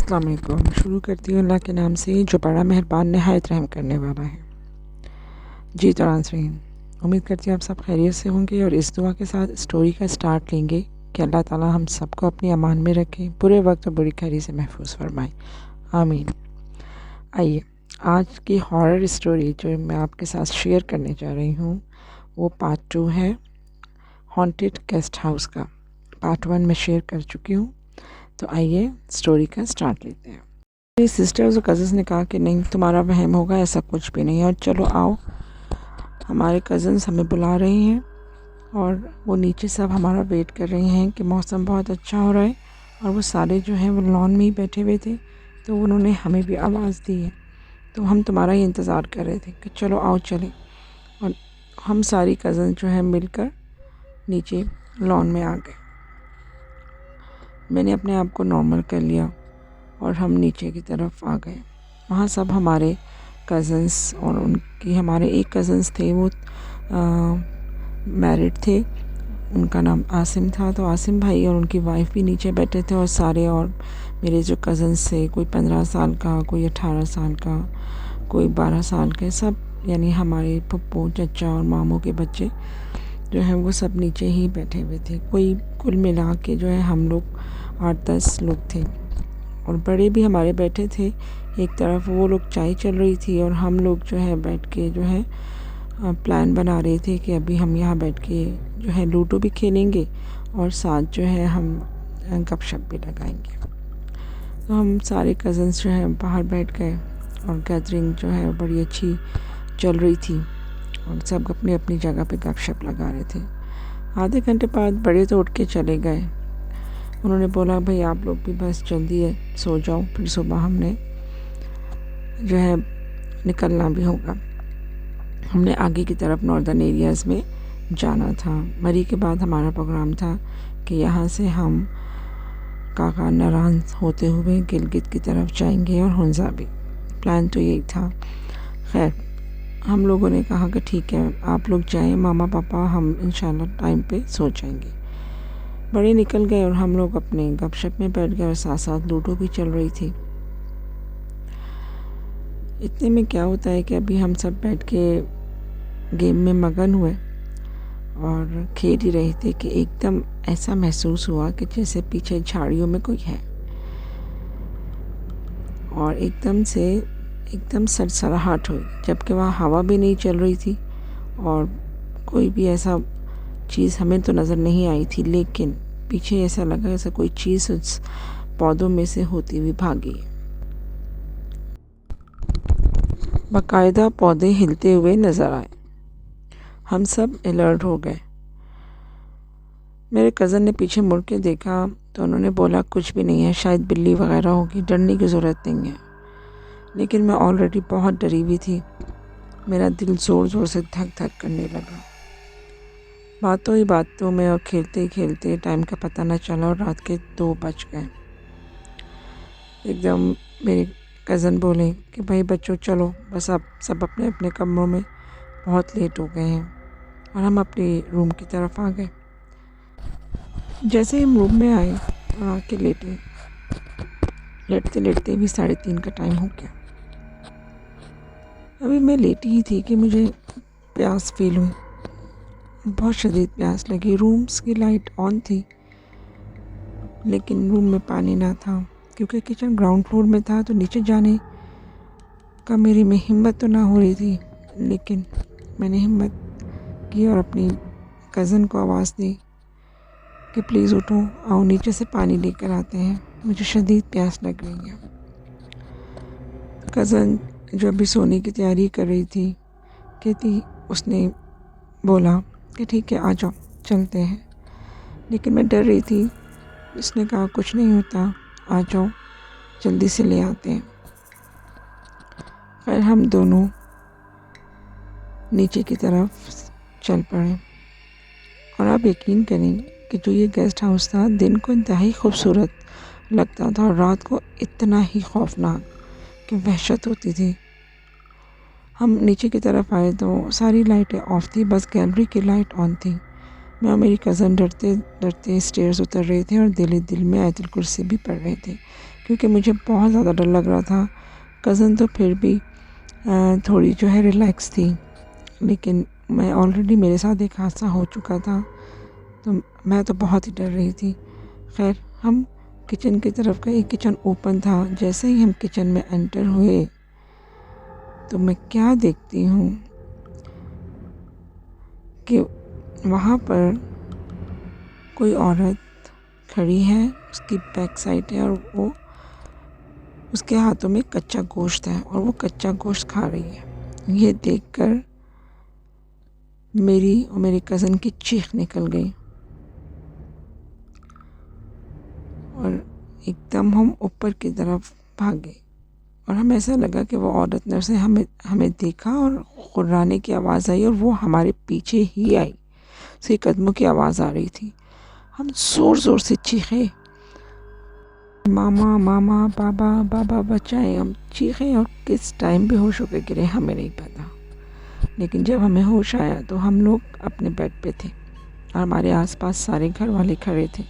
अस्सलाम वालेकुम। शुरू करती हूँ अल्लाह के नाम से जो बड़ा मेहरबान नहायत रहम करने वाला है। जी तो नाज़रीन, उम्मीद करती हूँ आप सब खैरियत से होंगे और इस दुआ के साथ स्टोरी का स्टार्ट लेंगे कि अल्लाह ताला हम सबको अपनी अमान में रखें, बुरे वक्त और बुरी खैरी से महफूज फरमाए, आमीन। आइए आज की हॉरर स्टोरी जो मैं आपके साथ शेयर करने जा रही हूँ वो पार्ट 2 है हॉन्टेड गेस्ट हाउस का। पार्ट 1 मैं शेयर कर चुकी हूँ। तो आइए स्टोरी का स्टार्ट लेते हैं। मेरी सिस्टर्स और कज़न्स ने कहा कि नहीं, तुम्हारा वहम होगा, ऐसा कुछ भी नहीं है, और चलो आओ, हमारे कज़न्स हमें बुला रहे हैं और वो नीचे सब हमारा वेट कर रहे हैं कि मौसम बहुत अच्छा हो रहा है। और वो सारे जो हैं वो लॉन में ही बैठे हुए थे, तो उन्होंने हमें भी आवाज़ दी है, तो हम तुम्हारा ही इंतज़ार कर रहे थे कि चलो आओ चलें। और हम सारी कज़न जो हैं मिलकर नीचे लॉन में आ गए। मैंने अपने आप को नॉर्मल कर लिया और हम नीचे की तरफ आ गए। वहाँ सब हमारे कज़न्स और उनकी हमारे एक कज़न्स थे, वो मैरिड थे, उनका नाम आसिम था। तो आसिम भाई और उनकी वाइफ भी नीचे बैठे थे और सारे और मेरे जो कज़न्स थे, कोई 15 साल का, कोई 18 साल का, कोई 12 साल के, सब यानी हमारे पप्पू चचा और मामू के बच्चे जो हैं वो सब नीचे ही बैठे हुए थे। कोई कुल मिला के जो है हम लोग 8-10 लोग थे और बड़े भी हमारे बैठे थे। एक तरफ वो लोग चाय चल रही थी और हम लोग जो है बैठ के जो है प्लान बना रहे थे कि अभी हम यहाँ बैठ के जो है लूडो भी खेलेंगे और साथ जो है हम गपशप भी लगाएंगे। तो हम सारे कज़न्स जो हैं बाहर बैठ गए और गैदरिंग जो है बड़ी अच्छी चल रही थी और सब अपनी अपनी जगह पे गपशप लगा रहे थे। आधे घंटे बाद बड़े तो उठ के चले गए। उन्होंने बोला भाई आप लोग भी बस जल्दी है, सो जाओ, फिर सुबह हमने जो है निकलना भी होगा। हमने आगे की तरफ नॉर्दर्न एरियाज़ में जाना था। मरी के बाद हमारा प्रोग्राम था कि यहाँ से हम काका नारान होते हुए गिलगित की तरफ जाएंगे और हुंजा भी। प्लान तो यही था। खैर हम लोगों ने कहा कि ठीक है आप लोग जाएं, मामा पापा हम इंशाल्लाह टाइम पे सो जाएंगे। बड़े निकल गए और हम लोग अपने गपशप में बैठ गए और साथ साथ लूडो भी चल रही थी। इतने में क्या होता है कि अभी हम सब बैठ के गेम में मगन हुए और खेल ही रहे थे कि एकदम ऐसा महसूस हुआ कि जैसे पीछे झाड़ियों में कोई है और एकदम सरसराहट हुई, जबकि वहाँ हवा भी नहीं चल रही थी और कोई भी ऐसा चीज़ हमें तो नज़र नहीं आई थी, लेकिन पीछे ऐसा लगा जैसे कोई चीज़ उस पौधों में से होती हुई भागी। बाकायदा पौधे हिलते हुए नज़र आए। हम सब अलर्ट हो गए। मेरे कज़न ने पीछे मुड़ के देखा तो उन्होंने बोला कुछ भी नहीं है, शायद बिल्ली वगैरह होगी, डरने की ज़रूरत नहीं है। लेकिन मैं ऑलरेडी बहुत डरी हुई थी। मेरा दिल ज़ोर ज़ोर से धक धक करने लगा। बातों ही बातों में और खेलते ही खेलते टाइम का पता न चला और रात के 2 बज गए। एकदम मेरे कज़न बोले कि भाई बच्चों चलो, बस अब सब अपने अपने कमरों में, बहुत लेट हो गए हैं। और हम अपने रूम की तरफ आ गए। जैसे ही हम रूम में आए और आके लेटे, लेटते लेटते भी 3:30 का टाइम हो गया। अभी मैं लेटी ही थी कि मुझे प्यास फील हुई, बहुत शदीद प्यास लगी। रूम्स की लाइट ऑन थी लेकिन रूम में पानी ना था, क्योंकि किचन ग्राउंड फ्लोर में था, तो नीचे जाने का मेरी में हिम्मत तो ना हो रही थी। लेकिन मैंने हिम्मत की और अपनी कज़न को आवाज़ दी कि प्लीज़ उठो, आओ नीचे से पानी लेकर आते हैं, मुझे शदीद प्यास लग रही है। कज़न जो अभी सोने की तैयारी कर रही थी, कहती उसने बोला कि ठीक है आ जाओ चलते हैं, लेकिन मैं डर रही थी। उसने कहा कुछ नहीं होता, आ जाओ जल्दी से ले आते हैं। फिर हम दोनों नीचे की तरफ चल पड़े और आप यकीन करें कि जो ये गेस्ट हाउस था दिन को इंतहाई खूबसूरत लगता था और रात को इतना ही खौफनाक कि वहशत होती थी। हम नीचे की तरफ आए तो सारी लाइटें ऑफ थी, बस गैलरी की लाइट ऑन थी। मैं और मेरी कज़न डरते डरते स्टेयर्स उतर रहे थे और दिल ही दिल में आयतुल कुर्सी भी पढ़ रहे थे, क्योंकि मुझे बहुत ज़्यादा डर लग रहा था। कज़न तो फिर भी थोड़ी जो है रिलैक्स थी, लेकिन मैं ऑलरेडी मेरे साथ एक हादसा हो चुका था, तो मैं तो बहुत ही डर रही थी। खैर, हम किचन की तरफ गए। किचन ओपन था। जैसे ही हम किचन में एंटर हुए तो मैं क्या देखती हूँ कि वहाँ पर कोई औरत खड़ी है, उसकी बैक साइड है और वो उसके हाथों में कच्चा गोश्त है और वो कच्चा गोश्त खा रही है। ये देखकर मेरी और मेरी कज़न की चीख निकल गई और एकदम हम ऊपर की तरफ भागे और हमें ऐसा लगा कि वो औरत ने उसे हमें हमें देखा और गुर्राने की आवाज़ आई और वो हमारे पीछे ही आई। उसके कदमों की आवाज़ आ रही थी। हम ज़ोर ज़ोर से चीखे, मामा मामा, बाबा बाबा बचाएं। हम चीखे और किस टाइम बेहोश होकर गिरे हमें नहीं पता, लेकिन जब हमें होश आया तो हम लोग अपने बेड पे थे और हमारे आसपास सारे घर वाले खड़े थे।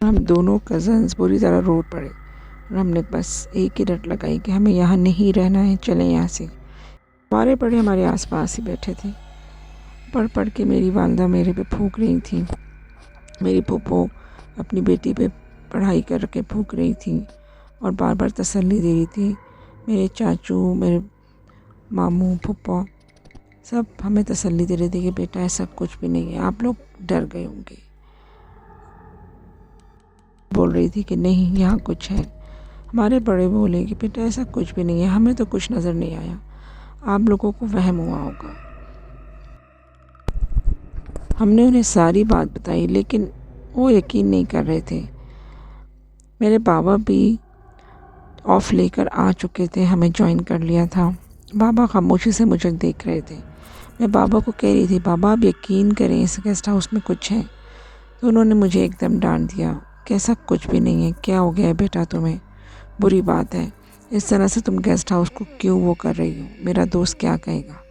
हम दोनों कज़न्स पूरी तरह रो पड़े और हमने बस एक ही रट लगाई कि हमें यहाँ नहीं रहना है, चलें यहाँ से। हमारे बड़े हमारे आसपास ही बैठे थे। पढ़ पढ़ के मेरी वालदा मेरे पे फूंक रही थी। मेरी फूफो अपनी बेटी पे पढ़ाई कर के फूंक रही थी और बार बार तसल्ली दे रही थी। मेरे चाचू, मेरे मामू, फूफा सब हमें तसल्ली दे रहे थे कि बेटा ऐसा कुछ भी नहीं है, आप लोग डर गए होंगे। बोल रही थी कि नहीं, यहाँ कुछ है। हमारे बड़े बोले कि बेटा ऐसा कुछ भी नहीं है, हमें तो कुछ नज़र नहीं आया, आप लोगों को वहम हुआ होगा। हमने उन्हें सारी बात बताई, लेकिन वो यकीन नहीं कर रहे थे। मेरे बाबा भी ऑफ लेकर आ चुके थे, हमें ज्वाइन कर लिया था। बाबा खामोशी से मुझे देख रहे थे। मैं बाबा को कह रही थी, बाबा आप यकीन करें इस गेस्ट हाउस में कुछ है। तो उन्होंने मुझे एकदम डांट दिया कि ऐसा कुछ भी नहीं है, क्या हो गया है बेटा तुम्हें, बुरी बात है, इस तरह से तुम गेस्ट हाउस को क्यों वो कर रही हो, मेरा दोस्त क्या कहेगा।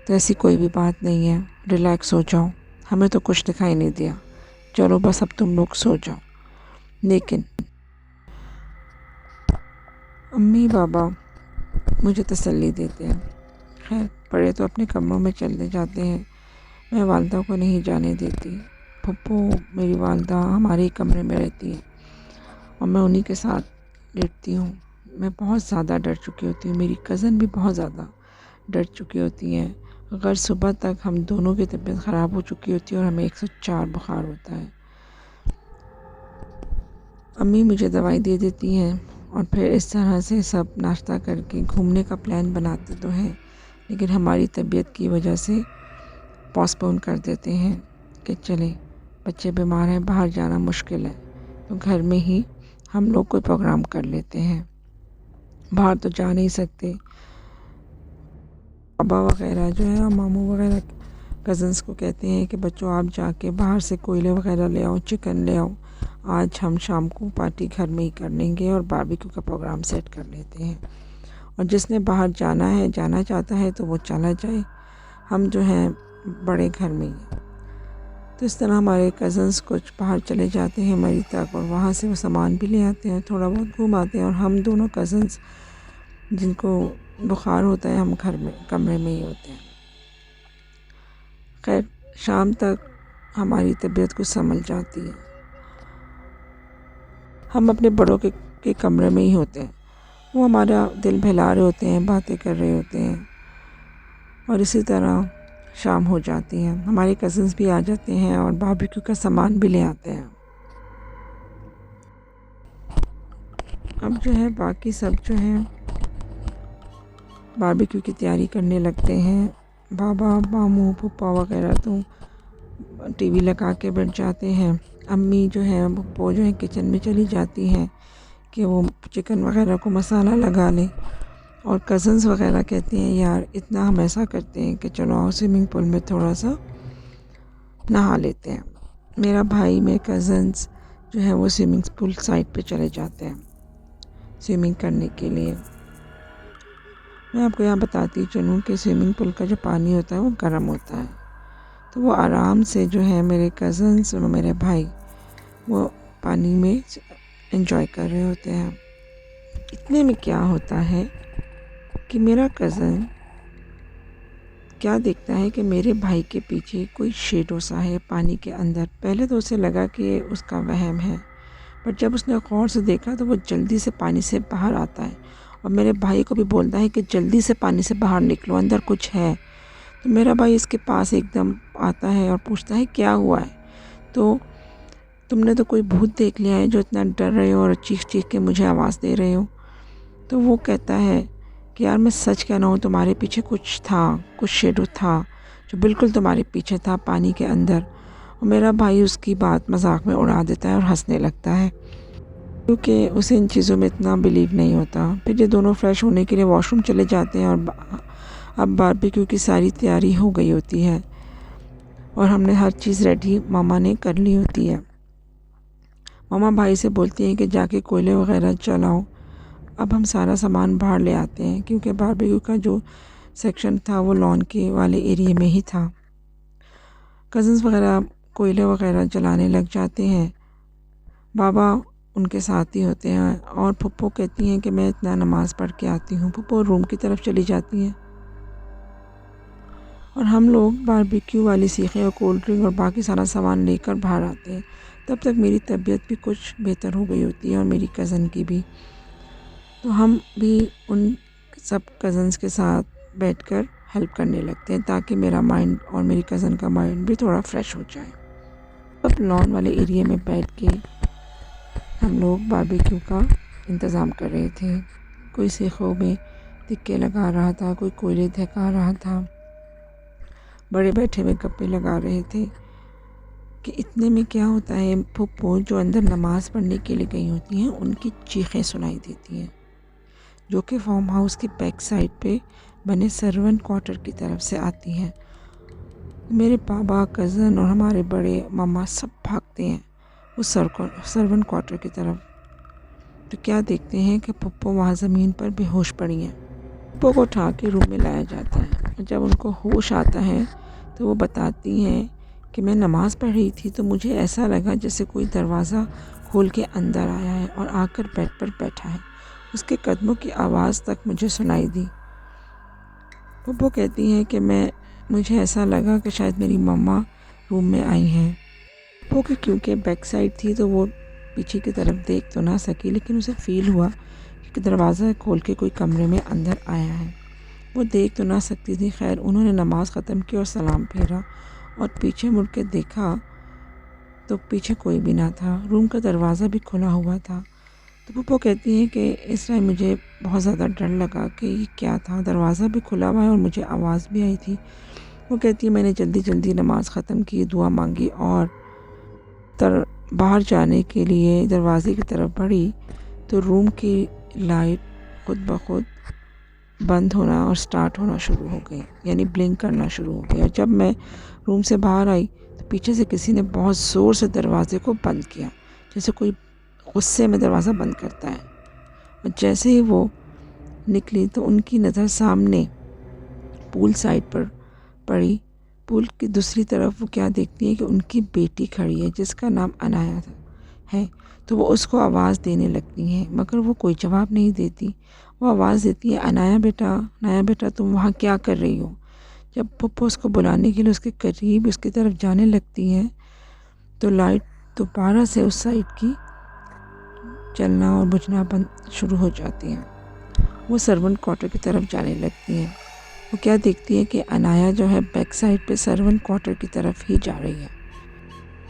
तो ऐसी कोई भी बात नहीं है, रिलैक्स हो जाओ, हमें तो कुछ दिखाई नहीं दिया, चलो बस अब तुम लोग सो जाओ। लेकिन अम्मी बाबा मुझे तसल्ली देते हैं। खैर, बड़े तो अपने कमरों में चले जाते हैं, मैं वालदा को नहीं जाने देती। पप्पू मेरी वालदा हमारे ही कमरे में रहती है और मैं उन्हीं के साथ लेटती हूँ। मैं बहुत ज़्यादा डर चुकी होती हूँ, मेरी कज़न भी बहुत ज़्यादा डर चुकी होती हैं। अगर सुबह तक हम दोनों की तबीयत ख़राब हो चुकी होती है और हमें 104 बुखार होता है। अम्मी मुझे दवाई दे देती हैं और फिर इस तरह से सब नाश्ता करके घूमने का प्लान बनाते तो हैं, लेकिन हमारी तबीयत की वजह से पोस्टपोन कर देते हैं कि चले, बच्चे बीमार हैं, बाहर जाना मुश्किल है, तो घर में ही हम लोग कोई प्रोग्राम कर लेते हैं। बाहर तो जा नहीं सकते। पापा वगैरह जो है, मामू वगैरह कज़न्स को कहते हैं कि बच्चों आप जाके बाहर से कोयले वगैरह ले आओ, चिकन ले आओ, आज हम शाम को पार्टी घर में ही कर लेंगे और बारबेक्यू का प्रोग्राम सेट कर लेते हैं। और जिसने बाहर जाना है, जाना चाहता है तो वो चला जाए, हम जो हैं बड़े घर में ही। तो इस तरह हमारे कज़न्स कुछ बाहर चले जाते हैं मरी तक और वहाँ से वो सामान भी ले आते हैं, थोड़ा बहुत घूम आते हैं और हम दोनों कज़न्स जिनको बुखार होता है हम घर में कमरे में ही होते हैं। खैर, शाम तक हमारी तबीयत कुछ संभल जाती है। हम अपने बड़ों के कमरे में ही होते हैं, वो हमारा दिल बहला रहे होते हैं, बातें कर रहे होते हैं और इसी तरह शाम हो जाती है। हमारे कज़न्स भी आ जाते हैं और बारबेक्यू का सामान भी ले आते हैं। अब जो है बाकी सब जो है बारबेक्यू की तैयारी करने लगते हैं। बाबा, मामू, पप्पा वगैरह तो टीवी लगा के बैठ जाते हैं। अम्मी जो है वो जो है किचन में चली जाती हैं कि वो चिकन वगैरह को मसाला लगा लें और कज़न्स वगैरह कहते हैं यार इतना हम ऐसा करते हैं कि चलो आओ स्विमिंग पूल में थोड़ा सा नहा लेते हैं। मेरा भाई, मेरे कज़न्स जो है वो स्विमिंग पूल साइड पे चले जाते हैं स्विमिंग करने के लिए। मैं आपको यहाँ बताती चलूँ कि स्विमिंग पूल का जो पानी होता है वो गर्म होता है, तो वो आराम से जो है मेरे कज़न्स और मेरे भाई वो पानी में एंजॉय कर रहे होते हैं। इतने में क्या होता है कि मेरा कज़न क्या देखता है कि मेरे भाई के पीछे कोई शेडो सा है पानी के अंदर। पहले तो उसे लगा कि उसका वहम है, पर जब उसने गौर से देखा तो वो जल्दी से पानी से बाहर आता है और मेरे भाई को भी बोलता है कि जल्दी से पानी से बाहर निकलो, अंदर कुछ है। तो मेरा भाई इसके पास एकदम आता है और पूछता है क्या हुआ है। तो तुमने तो कोई भूत देख लिया है जो इतना डर रहे हो और चीख चीख के मुझे आवाज़ दे रहे हो। तो वो कहता है कि यार मैं सच कह रहा हूँ, तुम्हारे पीछे कुछ था, कुछ शेडो था जो बिल्कुल तुम्हारे पीछे था पानी के अंदर। और मेरा भाई उसकी बात मजाक में उड़ा देता है और हंसने लगता है, क्योंकि उसे इन चीज़ों में इतना बिलीव नहीं होता। फिर ये दोनों फ्रेश होने के लिए वॉशरूम चले जाते हैं और अब बारबेक्यू की सारी तैयारी हो गई होती है और हमने हर चीज़ रेडी मामा ने कर ली होती है। मामा भाई से बोलती हैं कि जाके कोयले वगैरह जलाओ। अब हम सारा सामान बाहर ले आते हैं, क्योंकि बारबेक्यू का जो सेक्शन था वो लॉन के वाले एरिया में ही था। कज़न्स वगैरह कोयले वगैरह जलाने लग जाते हैं। बाबा उनके साथ ही होते हैं और फुप्पो कहती हैं कि मैं इतना नमाज़ पढ़ के आती हूँ। फुप्पो रूम की तरफ चली जाती हैं और हम लोग बारबेक्यू वाली सीखें और कोल्ड ड्रिंक और बाकी सारा सामान लेकर बाहर आते हैं। तब तक मेरी तबीयत भी कुछ बेहतर हो गई होती है और मेरी कज़न की भी। तो हम भी उन सब कज़न्स के साथ बैठकर हेल्प करने लगते हैं ताकि मेरा माइंड और मेरी कज़न का माइंड भी थोड़ा फ्रेश हो जाए। अब लॉन वाले एरिया में बैठ के हम लोग बारबेक्यू का इंतज़ाम कर रहे थे। कोई सीखों में तिक्के लगा रहा था, कोई कोयले धका रहा था, बड़े बैठे हुए गप्पे लगा रहे थे। कि इतने में क्या होता है, फुप्पो जो अंदर नमाज़ पढ़ने के लिए गई होती हैं उनकी चीखें सुनाई देती हैं, जो कि फार्म हाउस की बैक साइड पे बने सर्वेंट क्वार्टर की तरफ से आती हैं। मेरे पापा, कज़न और हमारे बड़े मामा सब भागते हैं उस सर्वेंट क्वार्टर की तरफ। तो क्या देखते हैं कि पप्पो वहाँ ज़मीन पर बेहोश पड़ी हैं। पप्पो को उठा के रूम में लाया जाता है और जब उनको होश आता है तो वो बताती हैं कि मैं नमाज़ पढ़ रही थी तो मुझे ऐसा लगा जैसे कोई दरवाज़ा खोल के अंदर आया है और आकर बेड पर बैठा है। उसके कदमों की आवाज़ तक मुझे सुनाई दी। पप्पो कहती हैं कि मुझे ऐसा लगा कि शायद मेरी मम्मा रूम में आई हैं। पप्पो की क्योंकि बैक साइड थी तो वो पीछे की तरफ देख तो ना सकी, लेकिन उसे फ़ील हुआ कि दरवाज़ा खोल के कोई कमरे में अंदर आया है। वो देख तो ना सकती थी। खैर उन्होंने नमाज़ ख़त्म की और सलाम फेरा और पीछे मुड़ के देखा तो पीछे कोई भी ना था। रूम का दरवाज़ा भी खुला हुआ था। तो पप्पो कहती हैं कि इस टाइम मुझे बहुत ज़्यादा डर लगा कि ये क्या था, दरवाज़ा भी खुला हुआ है और मुझे आवाज़ भी आई थी। वो कहती है मैंने जल्दी जल्दी नमाज़ ख़त्म की, दुआ मांगी और बाहर जाने के लिए दरवाज़े की तरफ बढ़ी तो रूम की लाइट खुद ब खुद बंद होना और स्टार्ट होना शुरू हो गई, यानी ब्लिंक करना शुरू हो गया। जब मैं रूम से बाहर आई तो पीछे से किसी ने बहुत ज़ोर से दरवाज़े को बंद किया, जैसे कोई गुस्से में दरवाज़ा बंद करता है। और जैसे ही वो निकली तो उनकी नज़र सामने पूल साइड पर पड़ी। पूल की दूसरी तरफ वो क्या देखती है कि उनकी बेटी खड़ी है जिसका नाम अनाया है। तो वो उसको आवाज़ देने लगती हैं, मगर वो कोई जवाब नहीं देती। वो आवाज़ देती है अनाया बेटा तुम वहाँ क्या कर रही हो। जब पप्पो उसको बुलाने के लिए उसके करीब उसकी तरफ जाने लगती हैं तो लाइट दोबारा से उस साइड की चलना और बुझना बंद शुरू हो जाती हैं। वो सर्वेंट क्वार्टर की तरफ जाने लगती हैं। वो क्या देखती है कि अनाया जो है बैक साइड पे सर्वेंट क्वार्टर की तरफ ही जा रही है।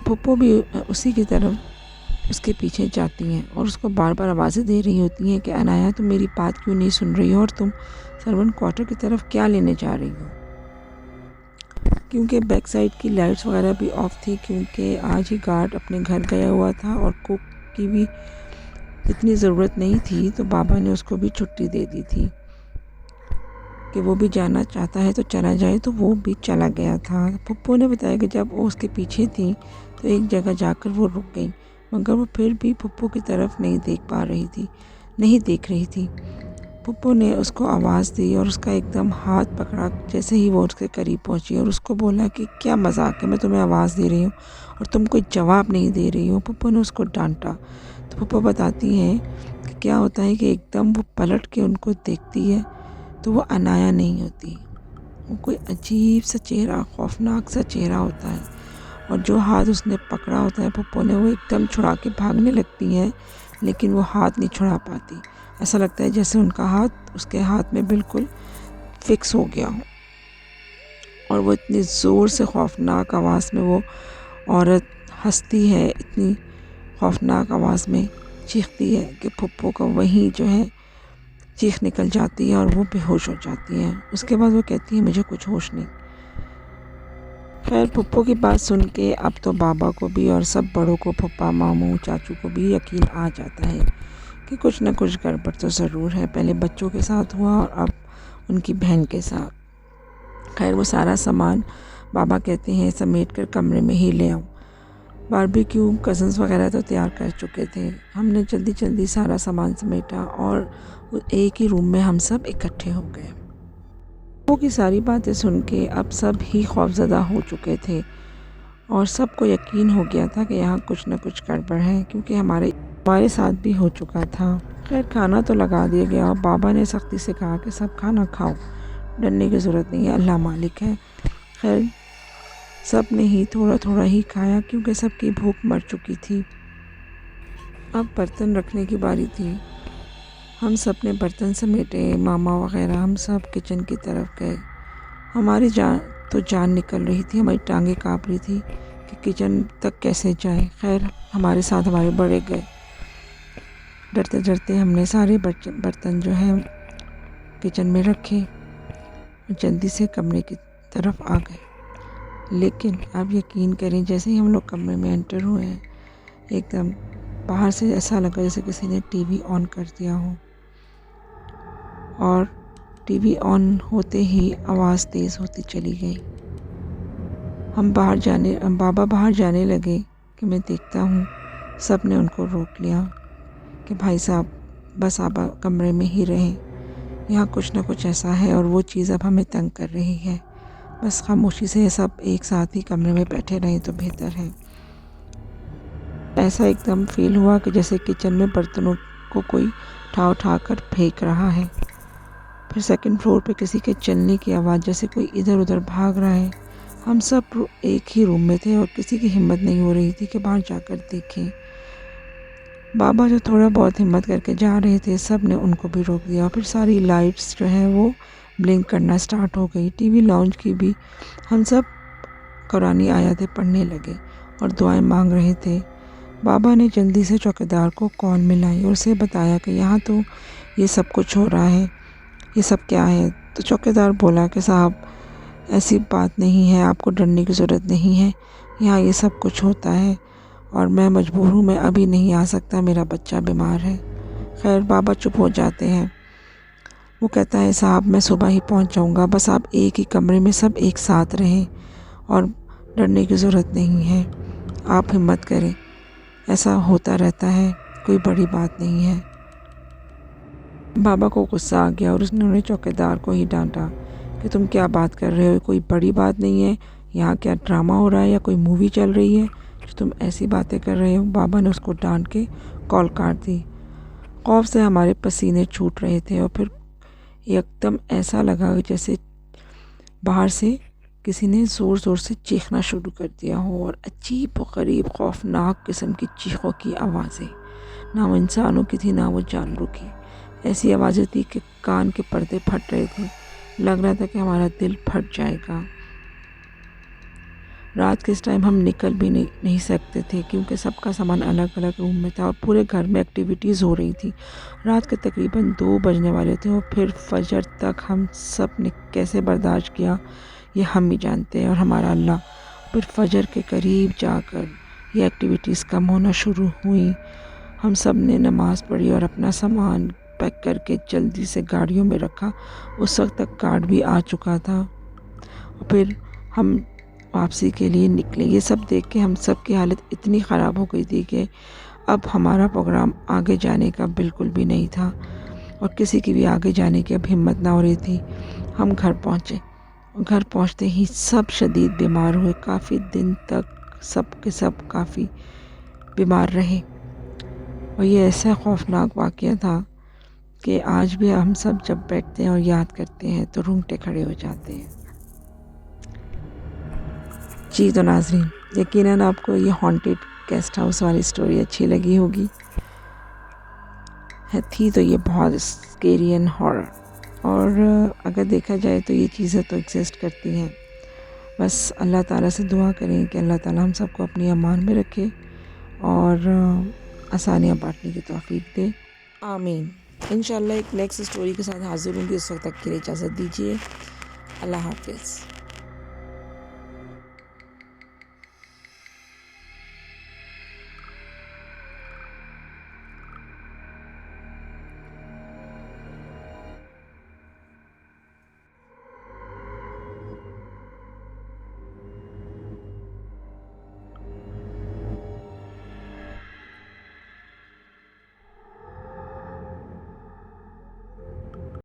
पप्पो भी उसी की तरफ उसके पीछे जाती हैं और उसको बार बार आवाज़ें दे रही होती हैं कि अनाया तुम मेरी बात क्यों नहीं सुन रही हो और तुम सर्वेंट क्वार्टर की तरफ क्या लेने जा रही हो। क्योंकि बैक साइड की लाइट्स वगैरह भी ऑफ थी, क्योंकि आज ही गार्ड अपने घर गया हुआ था और कुक की भी इतनी ज़रूरत नहीं थी, तो बाबा ने उसको भी छुट्टी दे दी थी कि वो भी जाना चाहता है तो चला जाए, तो वो भी चला गया था। पप्पो ने बताया कि जब वो उसके पीछे थी तो एक जगह जाकर वो रुक गई, मगर वो फिर भी पप्पो की तरफ नहीं देख रही थी। पुप्पो ने उसको आवाज़ दी और उसका एकदम हाथ पकड़ा जैसे ही वो उसके करीब पहुंची और उसको बोला कि क्या मजाक है, मैं तुम्हें आवाज़ दे रही हूँ और तुम कोई जवाब नहीं दे रही हो। पुप्पो ने उसको डांटा। तो पुप्पो बताती हैं कि क्या होता है कि एकदम वो पलट के उनको देखती है तो वो अनाया नहीं होती, वो कोई अजीब सा चेहरा, खौफनाक सा चेहरा होता है। और जो हाथ उसने पकड़ा होता है पुप्पो ने, वो एकदम छुड़ा के भागने लगती हैं, लेकिन वो हाथ नहीं छुड़ा पाती। ऐसा लगता है जैसे उनका हाथ उसके हाथ में बिल्कुल फिक्स हो गया हो। और वो इतनी ज़ोर से खौफनाक आवाज़ में वो औरत हंसती है, इतनी खौफनाक आवाज़ में चीखती है कि पुप्पो का वहीं जो है चीख निकल जाती है और वो बेहोश हो जाती है। उसके बाद वो कहती है मुझे कुछ होश नहीं। खैर पुप्पो की बात सुन के अब तो बाबा को भी और सब बड़ों को, पप्पा, मामू, चाचू को भी यकीन आ जाता है कि कुछ न कुछ गड़बड़ तो ज़रूर है। पहले बच्चों के साथ हुआ और अब उनकी बहन के साथ। खैर वो सारा सामान बाबा कहते हैं समेट कर कमरे में ही ले आऊँ। बारबेक्यू कज़न्स वगैरह तो तैयार कर चुके थे। हमने जल्दी जल्दी सारा सामान समेटा और एक ही रूम में हम सब इकट्ठे हो गए। वो की सारी बातें सुन के अब सब ही खौफज़दा हो चुके थे और सबको यकीन हो गया था कि यहाँ कुछ न कुछ गड़बड़ है, क्योंकि हमारे साथ भी हो चुका था। खैर खाना तो लगा दिया गया और बाबा ने सख्ती से कहा कि सब खाना खाओ, डरने की ज़रूरत नहीं है, अल्लाह मालिक है। खैर सब ने ही थोड़ा थोड़ा ही खाया क्योंकि सबकी भूख मर चुकी थी। अब बर्तन रखने की बारी थी। हम सब ने बर्तन समेटे, मामा वगैरह हम सब किचन की तरफ गए। हमारी जान निकल रही थी, हमारी टांगें काँप रही थी कि किचन तक कैसे जाए। खैर हमारे साथ हमारे बड़े गए। डरते डरते हमने सारे बर्तन जो है किचन में रखे, जल्दी से कमरे की तरफ आ गए। लेकिन अब यकीन करें, जैसे ही हम लोग कमरे में एंटर हुए हैं, एकदम बाहर से ऐसा लगा जैसे किसी ने टीवी ऑन कर दिया हो। और टीवी ऑन होते ही आवाज़ तेज़ होती चली गई। बाबा बाहर जाने लगे कि मैं देखता हूँ सब ने उनको रोक लिया कि भाई साहब बस आप कमरे में ही रहें, यहाँ कुछ ना कुछ ऐसा है और वो चीज़ अब हमें तंग कर रही है। बस खामोशी से सब एक साथ ही कमरे में बैठे रहें तो बेहतर है। ऐसा एकदम फील हुआ कि जैसे किचन में बर्तनों को कोई उठा कर फेंक रहा है। फिर सेकंड फ्लोर पे किसी के चलने की आवाज़, जैसे कोई इधर उधर भाग रहा है। हम सब एक ही रूम में थे और किसी की हिम्मत नहीं हो रही थी कि बाहर जाकर देखें। बाबा जो थोड़ा बहुत हिम्मत करके जा रहे थे, सब ने उनको भी रोक दिया। फिर सारी लाइट्स जो है वो ब्लिंक करना स्टार्ट हो गई। टीवी लाउंज की भी हम सब कुरानी आयतें पढ़ने लगे और दुआएं मांग रहे थे। बाबा ने जल्दी से चौकीदार को कॉल मिलाई और उसे बताया कि यहाँ तो ये सब कुछ हो रहा है, ये सब क्या है। तो चौकीदार बोला कि साहब ऐसी बात नहीं है, आपको डरने की ज़रूरत नहीं है, यहाँ ये सब कुछ होता है और मैं मजबूर हूँ, मैं अभी नहीं आ सकता, मेरा बच्चा बीमार है। खैर बाबा चुप हो जाते हैं। वो कहता है साहब मैं सुबह ही पहुँच जाऊँगा, बस आप एक ही कमरे में सब एक साथ रहें और डरने की ज़रूरत नहीं है, आप हिम्मत करें, ऐसा होता रहता है, कोई बड़ी बात नहीं है। बाबा को गुस्सा आ गया और उन्होंने चौकीदार को ही डांटा कि तुम क्या बात कर रहे हो, कोई बड़ी बात नहीं है, यहाँ क्या ड्रामा हो रहा है या कोई मूवी चल रही है जो तुम ऐसी बातें कर रहे हो। बाबा ने उसको डांट के कॉल काट दी। खौफ से हमारे पसीने छूट रहे थे और फिर एकदम ऐसा लगा जैसे बाहर से किसी ने ज़ोर ज़ोर से चीखना शुरू कर दिया हो और अजीब व गरीब खौफनाक किस्म की चीखों की आवाज़ें, ना वो इंसानों की थी ना वो जानवरों की। ऐसी आवाज़ें थी कि कान के पर्दे फट रहे थे, लग रहा था कि हमारा दिल फट जाएगा। रात के इस टाइम हम निकल भी नहीं सकते थे क्योंकि सबका सामान अलग अलग रूम में था और पूरे घर में एक्टिविटीज़ हो रही थी। रात के तकरीबन 2 बजने वाले थे और फिर फजर तक हम सब ने कैसे बर्दाश्त किया ये हम ही जानते हैं और हमारा अल्लाह। फिर फजर के करीब जाकर ये एक्टिविटीज़ कम होना शुरू हुई। हम सब ने नमाज़ पढ़ी और अपना सामान पैक करके जल्दी से गाड़ियों में रखा। उस वक्त तक गार्ड भी आ चुका था और फिर हम वापसी के लिए निकले। ये सब देख के हम सब की हालत इतनी ख़राब हो गई थी कि अब हमारा प्रोग्राम आगे जाने का बिल्कुल भी नहीं था और किसी की भी आगे जाने की अब हिम्मत ना हो रही थी। हम घर पहुँचे और घर पहुँचते ही सब शदीद बीमार हुए। काफ़ी दिन तक सब के सब काफ़ी बीमार रहे और ये ऐसा खौफनाक वाक़या था कि आज भी हम सब जब बैठते हैं और याद करते हैं तो रोंगटे खड़े हो जाते हैं। जी तो नाज़रीन, यकीनन आपको ये हॉन्टेड गेस्ट हाउस वाली स्टोरी अच्छी लगी होगी। थी तो ये बहुत स्केरी एंड हॉरर, और अगर देखा जाए तो ये चीज़ें तो एग्जिस्ट करती हैं। बस अल्लाह ताला से दुआ करें कि अल्लाह ताला हम सबको अपनी अमान में रखे और आसानियाँ बांटने की तौफीक दे। आमीन। इंशाल्लाह एक नेक्स्ट स्टोरी के साथ हाज़िर होंगी। उस वक्त तक के लिए इजाज़त दीजिए। अल्लाह हाफ़िज़।